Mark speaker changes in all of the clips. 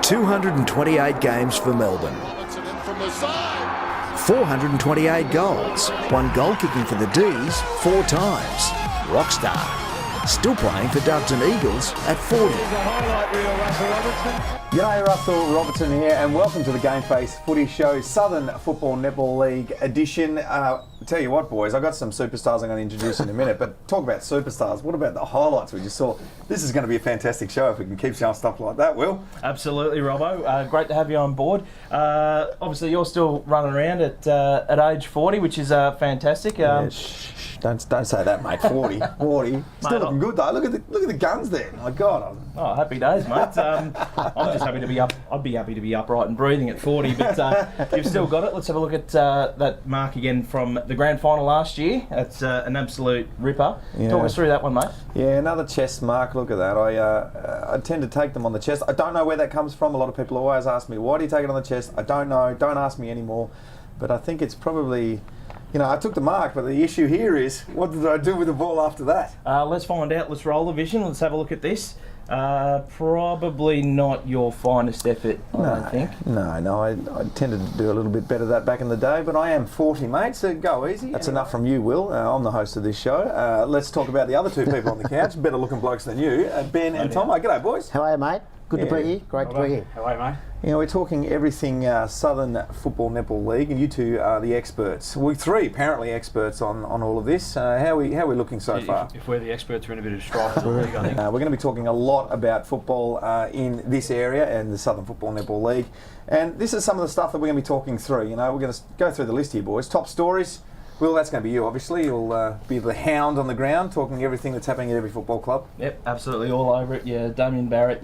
Speaker 1: 228 games for Melbourne. 428 goals. One goal kicking for the D's 4 times. Rockstar. Still playing for Dubs and Eagles at 40.
Speaker 2: G'day, Russell Robertson here, and welcome to the GameFace Footy Show, Southern Football Netball League edition. Tell you what, boys, I've got some superstars I'm going to introduce in a minute, but talk about superstars. What about the highlights we just saw? This is going to be a fantastic show if we can keep showing stuff like that, Will.
Speaker 3: Absolutely, Robbo. Great to have you on board. Obviously, you're still running around at age 40, which is fantastic.
Speaker 2: Don't say that, mate. 40. Still looking good though. Look at the guns there. My God.
Speaker 3: Oh, happy days, mate. I'm just happy to be up. I'd be happy to be upright and breathing at 40, but you've still got it. Let's have a look at that mark again from the grand final last year. It's an absolute ripper. Yeah. Talk us through that one, mate.
Speaker 2: Yeah, another chest mark. Look at that. I tend to take them on the chest. I don't know where that comes from. A lot of people always ask me, why do you take it on the chest? I don't know. Don't ask me anymore. But I think it's probably... You know, I took the mark, but the issue here is, what did I do with the ball after that?
Speaker 3: Let's find out. Let's roll the vision. Let's have a look at this. Probably not your finest effort, I don't think. No, I tended to do a little bit better that back in the day, but I am 40, mate, so go easy. That's enough from you, Will. I'm the host of this show. Let's talk about the other two people on the couch, better looking blokes than you, Ben and Tom. G'day, boys.
Speaker 4: How are you, mate? Good to be here. Great to be here.
Speaker 5: How are you, mate?
Speaker 2: You know, we're talking everything Southern Football Netball League, and you two are the experts. We three apparently experts on all of this. How are we looking so far?
Speaker 5: If we're the experts, we're in a bit of strife in the league, I think.
Speaker 2: We're going to be talking a lot about football in this area and the Southern Football Netball League. And this is some of the stuff that we're going to be talking through. You know, we're going to go through the list here, boys. Top stories. Will, that's going to be you, obviously. You'll be the hound on the ground, talking everything that's happening at every football club.
Speaker 3: Yep, absolutely, all over it. Yeah, Damien Barrett,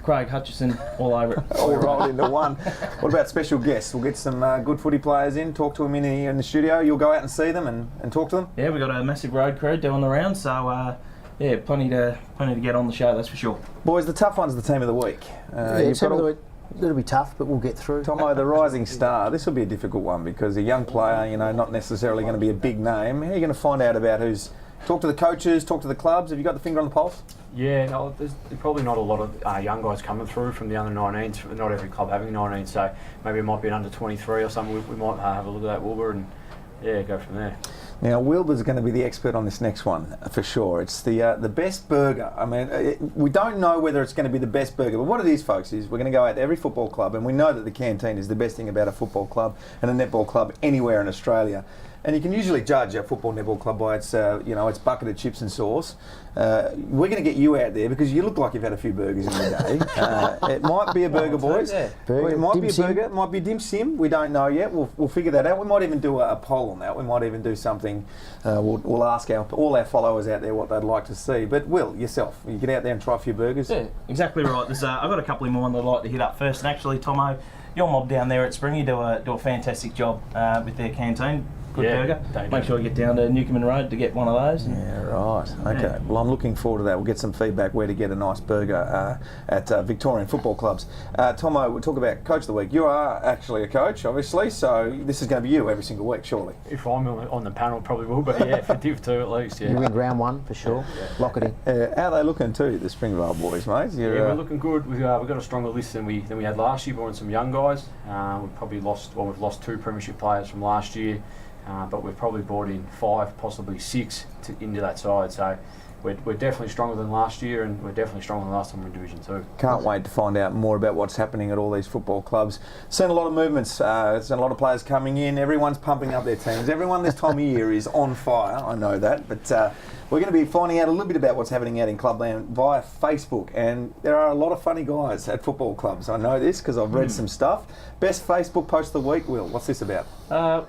Speaker 3: Craig Hutchison, all over it.
Speaker 2: All rolled into one. What about special guests? We'll get some good footy players in, talk to them in here in the studio. You'll go out and see them and talk to them?
Speaker 3: Yeah, we've got a massive road crew doing the round, so yeah, plenty to get on the show, that's for sure.
Speaker 2: Boys, the tough one's the team of the week.
Speaker 4: Team of the week. It'll be tough, but we'll get through.
Speaker 2: Tomo, the rising star. This will be a difficult one because a young player, you know, not necessarily going to be a big name. How are you going to find out about who's... Talk to the coaches, talk to the clubs. Have you got the finger on the pulse?
Speaker 5: Yeah, no, there's probably not a lot of young guys coming through from the under 19s. Not every club having 19, so maybe it might be an under 23 or something. We might have a look at that Wilbur and go from there. Now,
Speaker 2: Wilbur's going to be the expert on this next one for sure. It's the best burger. I mean, we don't know whether it's going to be the best burger, but what it is, folks, is we're going to go out to every football club, and we know that the canteen is the best thing about a football club and a netball club anywhere in Australia. And you can usually judge a football netball club by its, its bucket of chips and sauce. We're going to get you out there because you look like you've had a few burgers in your day. It might be a burger, boys. Burger, it might be a burger. It might be dim sim. We don't know yet. We'll figure that out. We might even do a poll on that. We might even do something. We'll ask all our followers out there what they'd like to see. But Will, yourself, you get out there and try a few burgers.
Speaker 3: Yeah, exactly right. I've got a couple in mind that I'd like to hit up first. And actually, Tomo, your mob down there at Springy do a fantastic job with their canteen. Good burger. Make sure you get down to Newcomen Road to get one of those.
Speaker 2: Yeah, right. Okay. Yeah. Well, I'm looking forward to that. We'll get some feedback where to get a nice burger at Victorian football clubs. Tomo, we'll talk about Coach of the Week. You are actually a coach, obviously, so this is going to be you every single week, surely.
Speaker 5: If I'm on the panel, probably will, but yeah, for Div 2 at least, yeah.
Speaker 4: You win round 1 for sure. Lock it in.
Speaker 2: How are they looking too, the Springvale boys, mate?
Speaker 5: We're looking good. We've got a stronger list than we had last year. Brought in some young guys. We've lost 2 premiership players from last year. But we've probably brought in 5, possibly 6 into that side. So we're definitely stronger than last year, and we're definitely stronger than last time we were in Division 2.
Speaker 2: Can't wait to find out more about what's happening at all these football clubs. Seen a lot of movements, seen a lot of players coming in. Everyone's pumping up their teams. Everyone this time of year is on fire, I know that. But we're going to be finding out a little bit about what's happening out in Clubland via Facebook. And there are a lot of funny guys at football clubs. I know this because I've read some stuff. Best Facebook post of the week, Will. What's this about?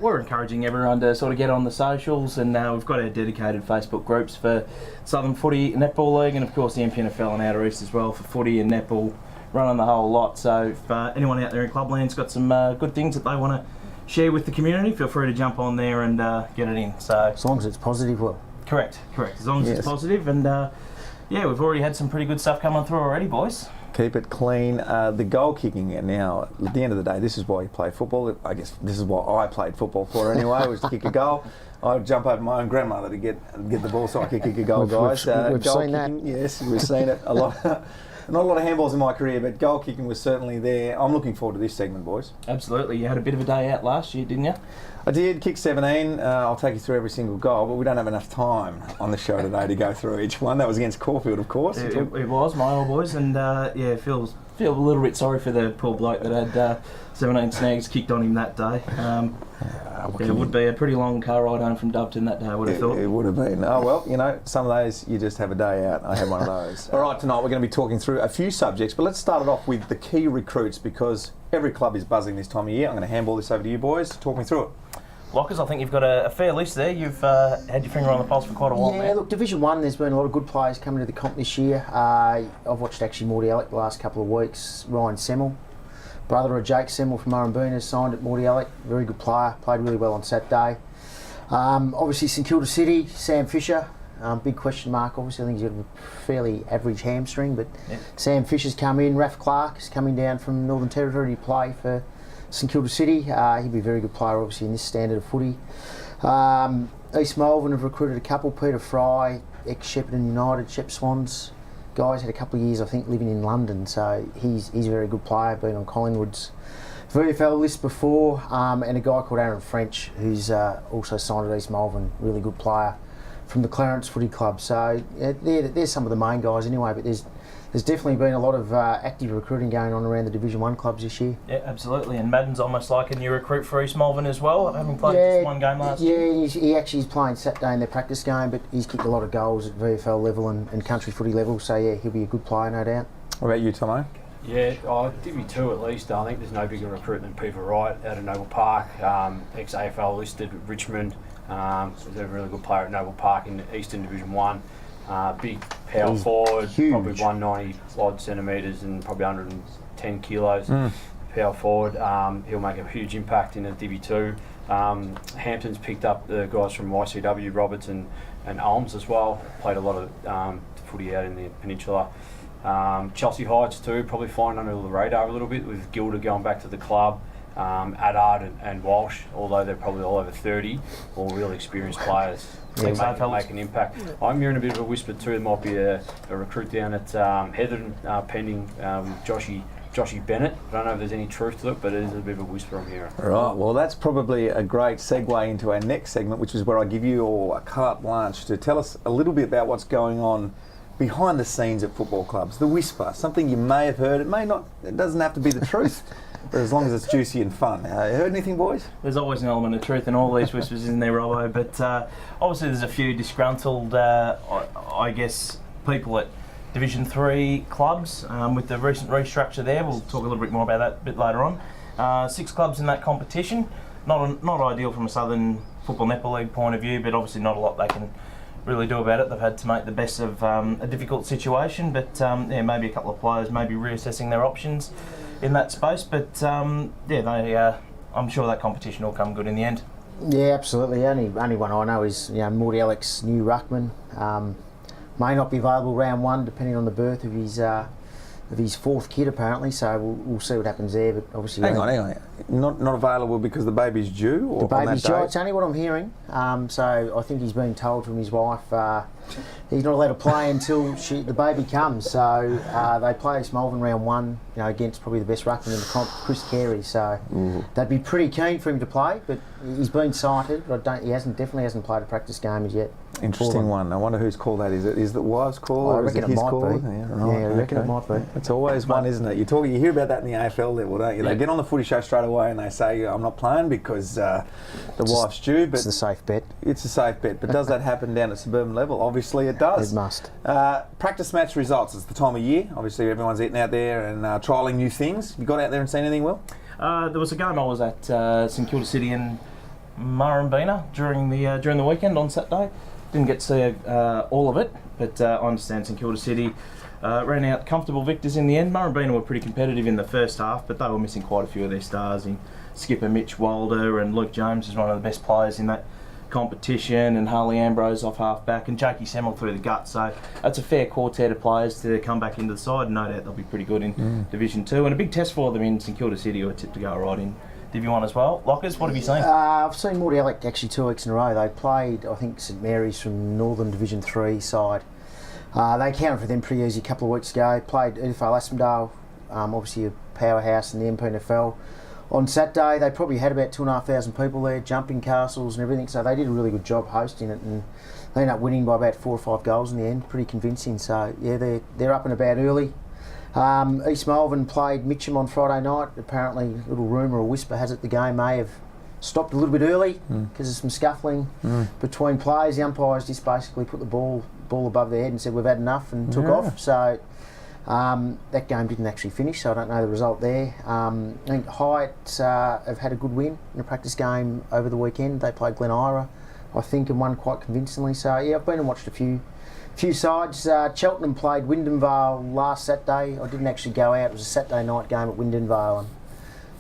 Speaker 3: We're encouraging everyone to sort of get on the socials, and we've got our dedicated Facebook groups for Southern Footy Netball League, and of course the MPNFL and Outer East as well for footy and netball, running the whole lot. So if anyone out there in Clubland's got some good things that they want to share with the community, feel free to jump on there and get it in. So
Speaker 4: as long as it's positive, Will.
Speaker 3: Correct. As long as it's positive, and we've already had some pretty good stuff coming through already, boys.
Speaker 2: Keep it clean. The goal kicking now, at the end of the day, this is why you play football. I guess this is what I played football for anyway, was to kick a goal. I'd jump over my own grandmother to get the ball so I could kick a goal, guys.
Speaker 4: We've
Speaker 2: goal
Speaker 4: seen
Speaker 2: kicking,
Speaker 4: that.
Speaker 2: Yes, we've seen it a lot. Not a lot of handballs in my career, but goal kicking was certainly there. I'm looking forward to this segment, boys.
Speaker 3: Absolutely. You had a bit of a day out last year, didn't you?
Speaker 2: I did, kick 17. I'll take you through every single goal, but we don't have enough time on the show today to go through each one. That was against Caulfield, of course.
Speaker 3: It was, my old boys, and feel a little bit sorry for the poor bloke that had 17 snags kicked on him that day. It would be a pretty long car ride home from Doveton that day, I would have thought.
Speaker 2: It would have been. Oh, well, you know, some of those, you just have a day out. I had one of those. All right, tonight we're going to be talking through a few subjects, but let's start it off with the key recruits, because every club is buzzing this time of year. I'm going to handball this over to you boys. Talk me through it.
Speaker 3: Lockers, I think you've got a fair list there. You've had your finger on the pulse for quite a while now.
Speaker 4: Yeah, look, Division 1, there's been a lot of good players coming to the comp this year. I've watched actually Morty Alec the last couple of weeks. Ryan Semmel, brother of Jake Semmel from Murrumbina, signed at Morty Alec. Very good player, played really well on Saturday. Obviously St Kilda City, Sam Fisher, big question mark. Obviously I think he's got a fairly average hamstring, but yeah. Sam Fisher's come in. Raf Clark is coming down from Northern Territory to play for St Kilda City. He'd be a very good player, obviously, in this standard of footy. East Malvern have recruited a couple. Peter Fry, ex-Shepparton United, Shep Swans. Guys had a couple of years, I think, living in London, so he's a very good player, been on Collingwood's VFL list before. And a guy called Aaron French, who's also signed at East Malvern, really good player from the Clarence Footy Club. So yeah, there's some of the main guys anyway, but there's definitely been a lot of active recruiting going on around the Division 1 clubs this year. Yeah,
Speaker 3: absolutely. And Madden's almost like a new recruit for East Malvern as well, having played just one game last year.
Speaker 4: Yeah, he actually is playing Saturday in their practice game, but he's kicked a lot of goals at VFL level and country footy level, so yeah, he'll be a good player, no doubt.
Speaker 2: What about you, Tomo?
Speaker 5: Yeah, Divi 2 at least. I think there's no bigger recruit than Peter Wright out of Noble Park, ex-AFL listed at Richmond. He's a really good player at Noble Park in Eastern Division 1. Big power forward,
Speaker 4: huge.
Speaker 5: Probably 190 odd centimetres and probably 110 kilos. Power forward. He'll make a huge impact in a Divi 2. Hampton's picked up the guys from YCW, Roberts and Olms as well. Played a lot of footy out in the peninsula. Chelsea Heights too, probably flying under the radar a little bit with Gilda going back to the club. Addard and Walsh, although they're probably all over 30, all really experienced players. Make an impact. I'm hearing a bit of a whisper too. There might be a recruit down at Heatherton pending Joshy Bennett. I don't know if there's any truth to it, but it is a bit of a whisper I'm hearing.
Speaker 2: Right, well that's probably a great segue into our next segment, which is where I give you all a carte blanche to tell us a little bit about what's going on behind the scenes at football clubs. The whisper, something you may have heard, it may not, it doesn't have to be the truth. But as long as it's juicy and fun. Heard anything, boys?
Speaker 3: There's always an element of truth in all these whispers, isn't there, Robbo? But obviously there's a few disgruntled, I guess, people at Division 3 clubs with the recent restructure there. We'll talk a little bit more about that a bit later on. 6 clubs in that competition. Not ideal from a Southern Football Netball League point of view, but obviously not a lot they can really do about it. They've had to make the best of a difficult situation, but maybe a couple of players maybe reassessing their options in that space, but I'm sure that competition will come good in the end.
Speaker 4: Yeah, absolutely. Only one I know is Morty Alec's new ruckman. May not be available round 1 depending on the birth of his 4th kid apparently. So we'll see what happens there. But obviously,
Speaker 2: hang on, not available because the baby's due, or
Speaker 4: the baby's
Speaker 2: on that
Speaker 4: due. It's only what I'm hearing. So I think he's been told from his wife he's not allowed to play until the baby comes. So they play East Malvern round 1, against probably the best ruckman in the comp, Chris Carey. So they'd be pretty keen for him to play, but he's been sighted. He definitely hasn't played a practice game as yet.
Speaker 2: Interesting one. I wonder whose call that is. Is it Wives' call or is it his call?
Speaker 4: I reckon it might be.
Speaker 2: It's always one, isn't it? You hear about that in the AFL level, don't you? They get on the footy show straight away and they say, I'm not playing because the wife's due. But
Speaker 4: it's a safe bet.
Speaker 2: It's a safe bet. But does that happen down at suburban level? Obviously it does.
Speaker 4: It must.
Speaker 2: Practice match results. It's the time of year. Obviously everyone's eating out there and trialling new things. You got out there and seen anything, Will?
Speaker 3: There was a game I was at St Kilda City and Murrumbina during the weekend on Saturday. Didn't get to see all of it, but I understand St Kilda City ran out comfortable victors in the end. Murrumbina were pretty competitive in the first half, but they were missing quite a few of their stars in skipper Mitch Wilder, and Luke Jones is one of the best players in that competition, and Harley Ambrose off half back, and Jakey Semmel through the gut. So that's a fair quartet of players to come back into the side, and no doubt they'll be pretty good in Division 2, and a big test for them in St Kilda City, who are tipped to go right in Division 1 as well. Lockers, what have you seen?
Speaker 4: I've seen Morty Alec actually 2 weeks in a row. They played, I think, St Mary's from Northern Division 3 side They counted for them pretty easy a couple of weeks ago. Played EFL Aspendale, obviously a powerhouse in the MPNFL. On Saturday, they probably had about 2,500 people there, jumping castles and everything, so they did a really good job hosting it, and they ended up winning by about 4 or 5 goals in the end, pretty convincing. So yeah, they're up and about early. East Melbourne played Mitcham on Friday night. Apparently, a little rumour or whisper has it the game may have stopped a little bit early because of some scuffling between players. The umpires just basically put the ball above their head and said we've had enough and took off. So that game didn't actually finish, so I don't know the result there. I think Hyatt have had a good win in a practice game over the weekend. They played Glen Ira, I think, and won quite convincingly. So yeah, I've been and watched a few sides. Cheltenham played Wyndham Vale last Saturday. I didn't actually go out. It was a Saturday night game at Wyndham Vale, and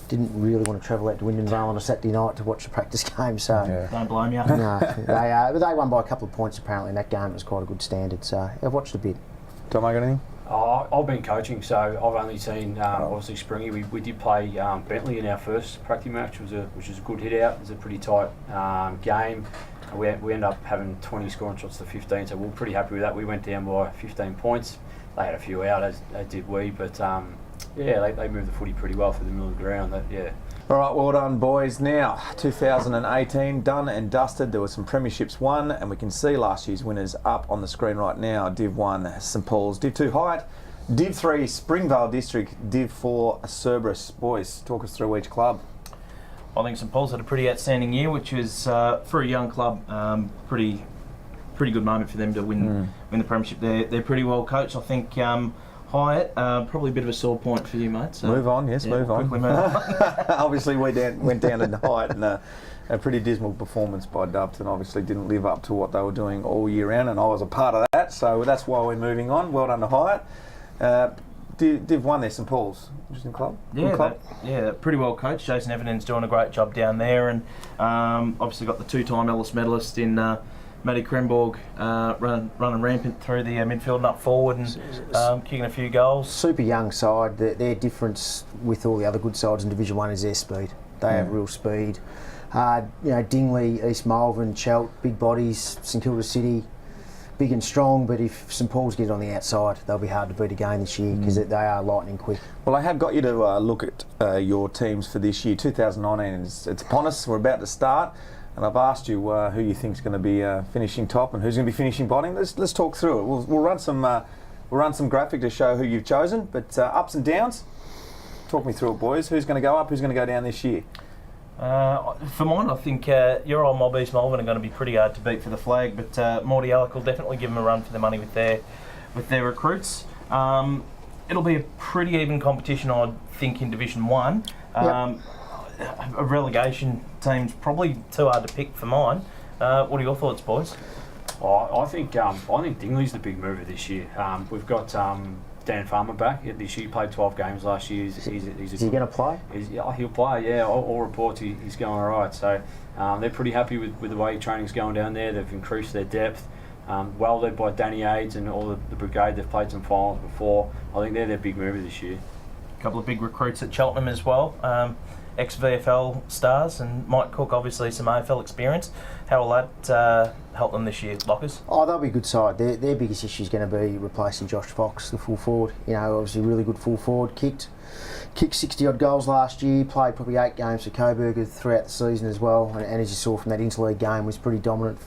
Speaker 4: didn't really want to travel out to Wyndham Vale on a Saturday night to watch the practice game. So
Speaker 3: Don't blame you.
Speaker 4: no, but they won by a couple of points apparently in that game. It was quite a good standard. So I've watched a bit.
Speaker 2: Tom, I got anything?
Speaker 5: I've been coaching, so I've only seen obviously Springy. We did play Bentley in our first practice match, which was a good hit out. It was a pretty tight game. We ended up having 20 scoring shots to 15, so we were pretty happy with that. We went down by 15 points. They had a few out, as did we, but yeah, they moved the footy pretty well for the middle of the ground.
Speaker 2: All right, well done, boys. Now, 2018, done and dusted. There were some premierships won, and we can see last year's winners up on the screen right now. Div 1, St Paul's. Div 2, Hyatt. Div 3, Springvale District. Div 4, Cerberus. Boys, talk us through each club.
Speaker 3: I think St Paul's had a pretty outstanding year, which was, for a young club, pretty good moment for them to win the premiership. They're pretty well coached. I think Hyatt, probably a bit of a sore point for you, mate. So,
Speaker 2: move on, yes, move on.
Speaker 3: Quickly move on.
Speaker 2: Obviously, we went down to Hyatt, and a pretty dismal performance by Dubs, and obviously didn't live up to what they were doing all year round, and I was a part of that, so that's why we're moving on. Well done to Hyatt. Div 1 there, St Paul's. Interesting club.
Speaker 3: Yeah,
Speaker 2: club.
Speaker 3: Pretty well coached. Jason Evans doing a great job down there, and obviously got the 2-time Ellis medalist in Matty Kremborg running rampant through the midfield and up forward and kicking a few goals.
Speaker 4: Super young side. Their difference with all the other good sides in Division 1 is their speed. They have real speed. Dingley, East Malvern, Chelt, big bodies, St Kilda City, big and strong, but if St Paul's get on the outside, they'll be hard to beat again this year because they are lightning quick.
Speaker 2: Well, I have got you to look at your teams for this year. 2019, it's upon us. We're about to start, and I've asked you who you think is going to be finishing top and who's going to be finishing bottom. Let's talk through it. We'll run some graphic to show who you've chosen, but ups and downs. Talk me through it, boys. Who's going to go up? Who's going to go down this year?
Speaker 3: For mine, I think your old mob East Melbourne are going to be pretty hard to beat for the flag, but Morty Alec will definitely give them a run for the money with their recruits. It'll be a pretty even competition, I think, in Division 1. A relegation team's probably too hard to pick for mine. What are your thoughts, boys?
Speaker 5: I think Dingley's the big mover this year. We've got Dan Farmer back this year. He played 12 games last year. Is he
Speaker 4: going to play?
Speaker 5: He'll play, yeah. All reports he's going all right. So they're pretty happy with the way training's going down there. They've increased their depth. Well led by Danny Aids and all the brigade. They've played some finals before. I think they're their big mover this year.
Speaker 3: A couple of big recruits at Cheltenham as well. Ex-VFL stars, and Mike Cook, obviously some AFL experience. How will that help them this year, Lockers?
Speaker 4: Oh, they'll be a good side. Their biggest issue is going to be replacing Josh Fox, the full forward. Obviously really good full forward. Kicked 60-odd goals last year, played probably 8 games for Coburg throughout the season as well, and as you saw from that interleague game, was pretty dominant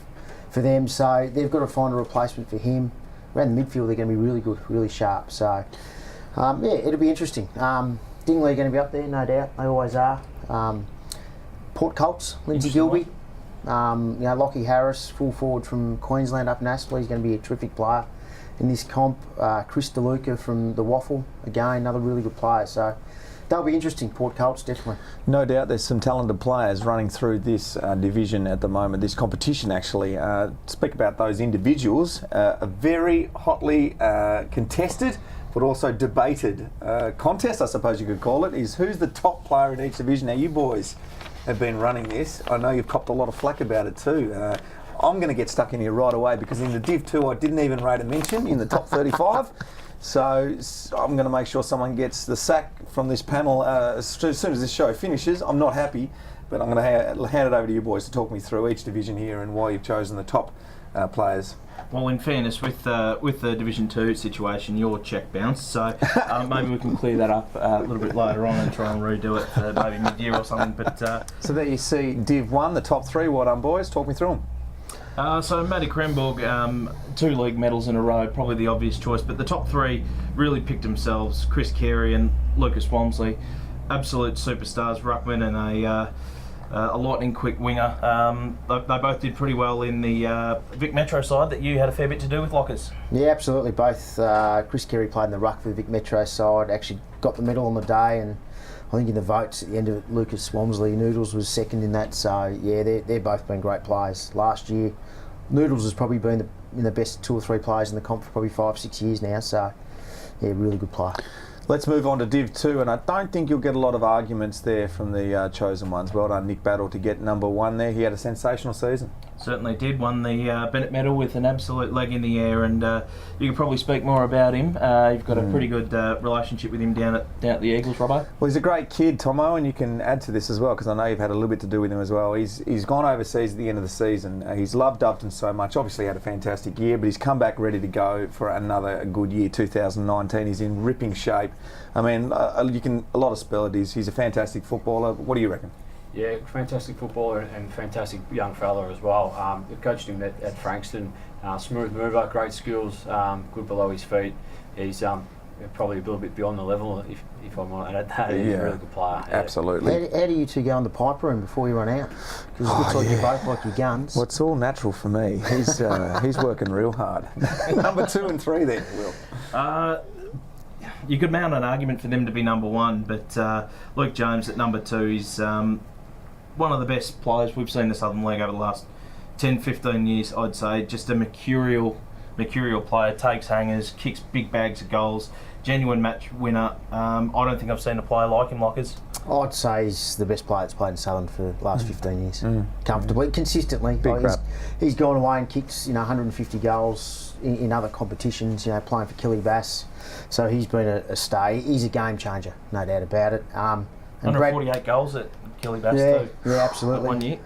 Speaker 4: for them. So they've got to find a replacement for him. Around the midfield, they're going to be really good, really sharp. So, it'll be interesting. Dingley are going to be up there, no doubt. They always are. Port Colts, Lindsay Gilby. Lockie Harris, full forward from Queensland up in Aspley. He's going to be a terrific player in this comp. Chris DeLuca from the Waffle, again, another really good player. So they'll be interesting, Port Colts, definitely.
Speaker 2: No doubt there's some talented players running through this division at the moment, this competition actually. Speak about those individuals. A very hotly contested but also debated contest, I suppose you could call it, is who's the top player in each division. Now, you boys have been running this. I know you've copped a lot of flack about it too. I'm going to get stuck in here right away because in the Div 2 I didn't even rate a mention in the top 35. So I'm going to make sure someone gets the sack from this panel as soon as this show finishes. I'm not happy, but I'm going to hand it over to you boys to talk me through each division here and why you've chosen the top players.
Speaker 3: Well, in fairness, with the Division 2 situation, your cheque bounced, so maybe we can clear that up a little bit later on and try and redo it for maybe mid-year or something. But
Speaker 2: so there you see Div 1, the top 3. Well done, boys. Talk me through them.
Speaker 3: So Matty Kremborg, 2 league medals in a row, probably the obvious choice, but the top 3 really picked themselves. Chris Carey and Lucas Walmsley, absolute superstars, ruckman and a lightning quick winger. They both did pretty well in the Vic Metro side that you had a fair bit to do with, Lockers.
Speaker 4: Yeah, absolutely. Both Chris Carey played in the ruck for the Vic Metro side, actually got the medal on the day, and I think in the votes at the end of it, Lucas Walmsley, Noodles was second in that. So yeah, they're both been great players. Last year, Noodles has probably been the best 2 or 3 players in the comp for probably 5-6 years now. So yeah, really good player.
Speaker 2: Let's move on to Div 2, and I don't think you'll get a lot of arguments there from the chosen ones. Well done, Nick Battle, to get number 1 there. He had a sensational season.
Speaker 3: Certainly did. Won the Bennett medal with an absolute leg in the air, and you could probably speak more about him. You've got a pretty good relationship with him down at the Eagles, Robbo.
Speaker 2: Well, he's a great kid, Tomo, and you can add to this as well, because I know you've had a little bit to do with him as well. He's gone overseas at the end of the season. He's loved Upton so much. Obviously had a fantastic year, but he's come back ready to go for another good year, 2019. He's in ripping shape. I mean, a lot of spell it is. He's a fantastic footballer. What do you reckon?
Speaker 5: Yeah, fantastic footballer and fantastic young fella as well. I coached him at Frankston. Smooth mover, great skills, good below his feet. He's probably a little bit beyond the level, if I might add that. He's a really good player. Yeah.
Speaker 2: Absolutely.
Speaker 4: How do you two go in the pipe room before you run out? Because it looks like you both like your guns.
Speaker 2: Well, it's all natural for me. He's working real hard. Number 2 and 3 then, Will.
Speaker 3: You could mount an argument for them to be number 1, but Luke James at number 2 is one of the best players we've seen in the Southern League over the last 10-15 years, I'd say. Just a mercurial player, takes hangers, kicks big bags of goals, genuine match winner. I don't think I've seen a player like him, Lockers.
Speaker 4: I'd say he's the best player that's played in Southern for the last 15 years. Comfortably, consistently. He's gone away and kicked 150 goals in other competitions, playing for Killy Bass. So he's been a stay. He's a game changer, no doubt about it. And
Speaker 3: 148 goals at Killy Bass too.
Speaker 4: Yeah, absolutely.
Speaker 3: 1 year.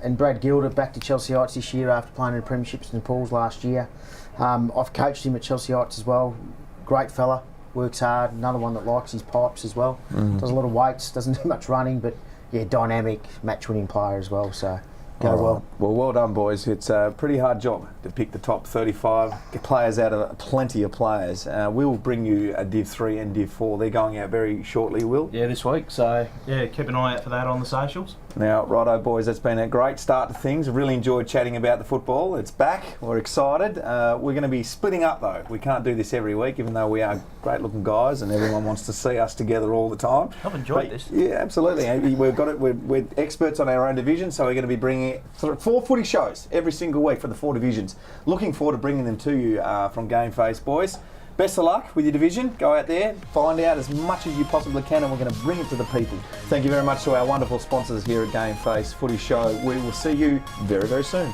Speaker 4: And Brad Gilder back to Chelsea Heights this year after playing in the Premiership St Paul's last year. I've coached him at Chelsea Heights as well. Great fella, works hard. Another one that likes his pipes as well. Does a lot of weights, doesn't do much running, but yeah, dynamic, match-winning player as well. So go well.
Speaker 2: Well, well done, boys. It's a pretty hard job to pick the top 35 players out of plenty of players. We will bring you a Div 3 and Div 4. They're going out very shortly, Will.
Speaker 3: Yeah, this week. So, yeah, keep an eye out for that on the socials.
Speaker 2: Now, righto, boys, that's been a great start to things. Really enjoyed chatting about the football. It's back. We're excited. We're going to be splitting up, though. We can't do this every week, even though we are great-looking guys and everyone wants to see us together all the time.
Speaker 3: I've enjoyed this.
Speaker 2: Yeah, absolutely. We've got it. We're experts on our own division, so we're going to be bringing 4 footy shows every single week for the 4 divisions. Looking forward to bringing them to you from GameFace, boys. Best of luck with your division. Go out there, find out as much as you possibly can, and we're going to bring it to the people. Thank you very much to our wonderful sponsors here at GameFace Footy Show. We will see you very, very soon.